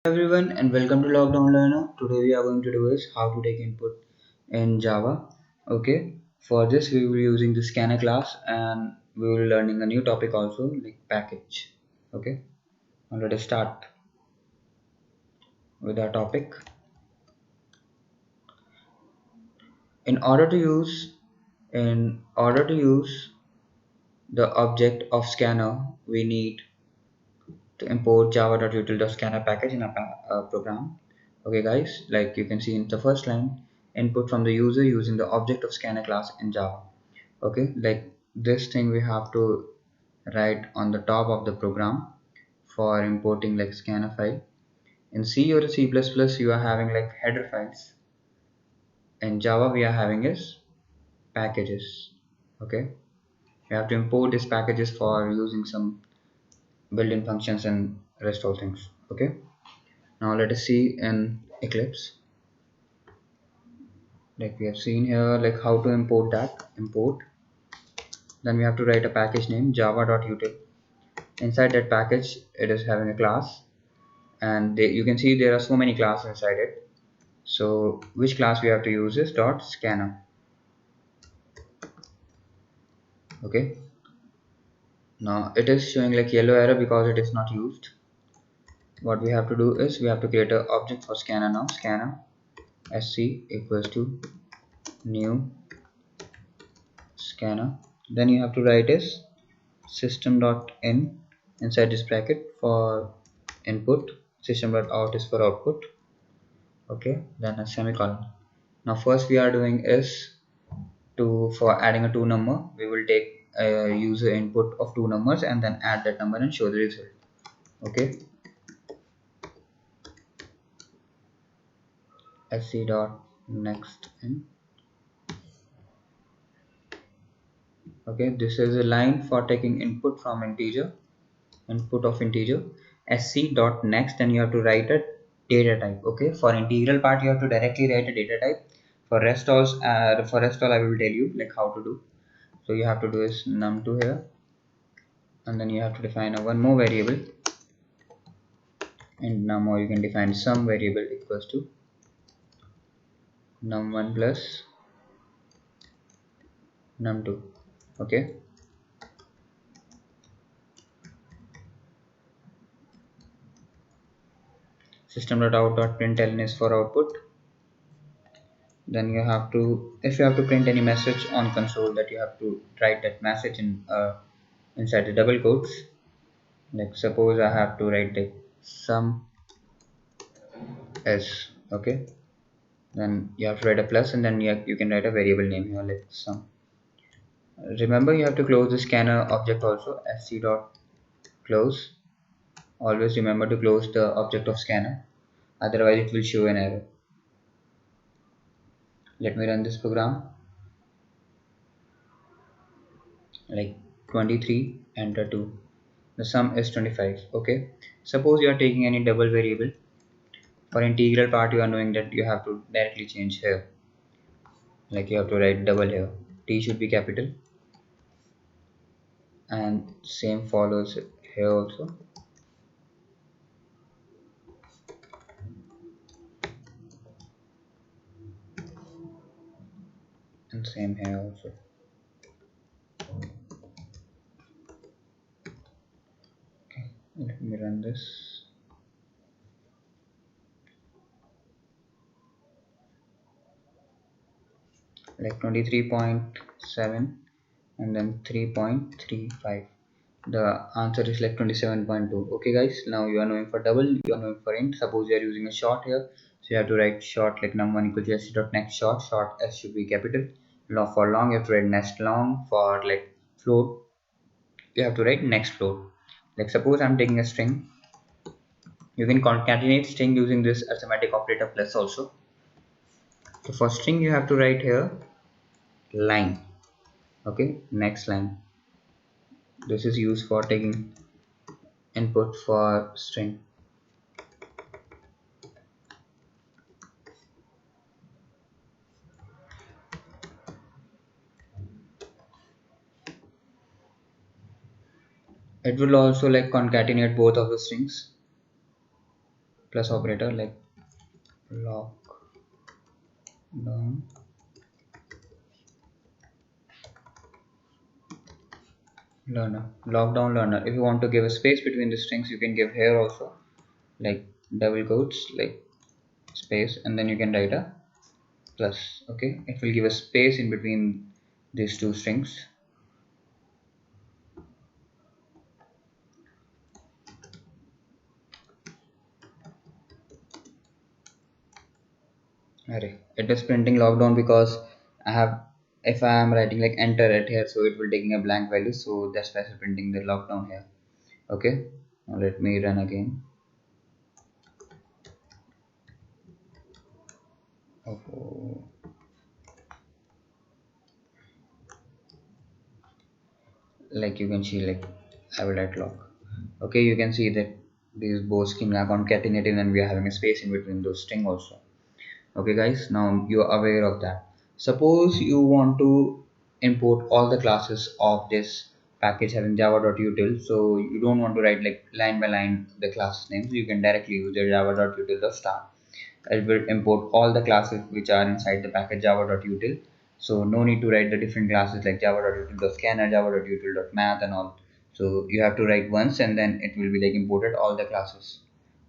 Everyone and welcome to Lockdown Learner. Today we are going to do is how to take input in Java. Okay, for this we will be using the scanner class and we will learning a new topic also like package. Okay, now let us start with our topic. In order to use in order to use the object of scanner, we need to import java.util.scanner package in a program. Okay guys, like you can see in the first line, input from the user using the object of scanner class in Java. Okay, like this thing we have to write on the top of the program for importing like scanner file. In C or C++ you are having like header files. In Java we are having is packages. Okay, you have to import these packages for using some built-in functions and rest all things. Okay, now let us see in Eclipse, like we have seen here, like how to import that. Import, then we have to write a package name java.util. Inside that package it is having a class, and you can see there are so many classes inside it. So which class we have to use is dot scanner. Okay, now it is showing like yellow error because it is not used. What we have to do is we have to create an object for scanner. Now scanner sc equals to new scanner. Then you have to write is system.in inside this bracket for input, system.out is for output. Okay, then a semicolon. Now first we are doing is to for adding a two number, we will take a user input of two numbers and then add that number and show the result. Okay, sc dot next in. Okay, this is a line for taking input from integer, input of integer. Sc dot next, and you have to write a data type. Okay, for integral part you have to directly write a data type. For rest all I will tell you like how to do. So you have to do is num2 here, and then you have to define a one more variable, and num, or you can define some variable equals to num1 plus num2. Okay, system.out.println is for output. Then you have to, if you have to print any message on console, that you have to write that message in inside the double quotes. Like suppose I have to write like sum s. Okay, then you have to write a plus, and then you can write a variable name here like sum. Remember you have to close the scanner object also, sc dot close. Always remember to close the object of scanner, otherwise it will show an error. Let me run this program. Like 23, enter 2, the sum is 25. Okay, suppose you are taking any double variable. For integral part you are knowing that you have to directly change here, like you have to write double here, t should be capital, and same follows here also. And same here also. Okay, let me run this. Like 23.7 and then 3.35, the answer is like 27.2. Okay guys, now you are knowing for double, you are knowing for int. Suppose you are using a short here, so you have to write short like num1 equals to sc dot next short. Short s should be capital. For long you have to write next long. For like float you have to write next float. Like suppose I'm taking a string, you can concatenate string using this arithmetic operator plus also. So for string you have to write here line. Okay, next line. This is used for taking input for string. It will also like concatenate both of the strings. plus operator like lock down learner, lock down learner. If you want to give a space between the strings, you can give here also, like double quotes, like space, and then you can write a plus. Okay, it will give a space in between these two strings. Array. It is printing lockdown because I have, if I am writing like enter it here, so it will taking a blank value, so that's why it's printing the lockdown here. Okay, now let me run again. Oh, like you can see, like I will write lock. Okay, you can see that these both string are concatenated and we are having a space in between those string also. Okay guys, now you are aware of that. Suppose you want to import all the classes of this package having java.util, so you don't want to write like line by line the class names, you can directly use the java.util star. It will import all the classes which are inside the package java.util, so no need to write the different classes like java.util.scanner, java.util.math and all. So you have to write once and then it will be like imported all the classes.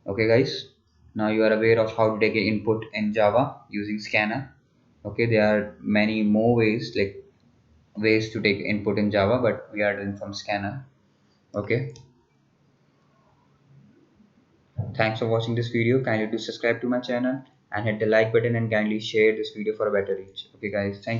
Okay guys, now you are aware of how to take an input in Java using scanner. Okay, there are many more ways, like ways to take input in Java, but we are doing from scanner. Okay, thanks for watching this video. Kindly do subscribe to my channel and hit the like button and kindly share this video for a better reach. Okay guys, thank you.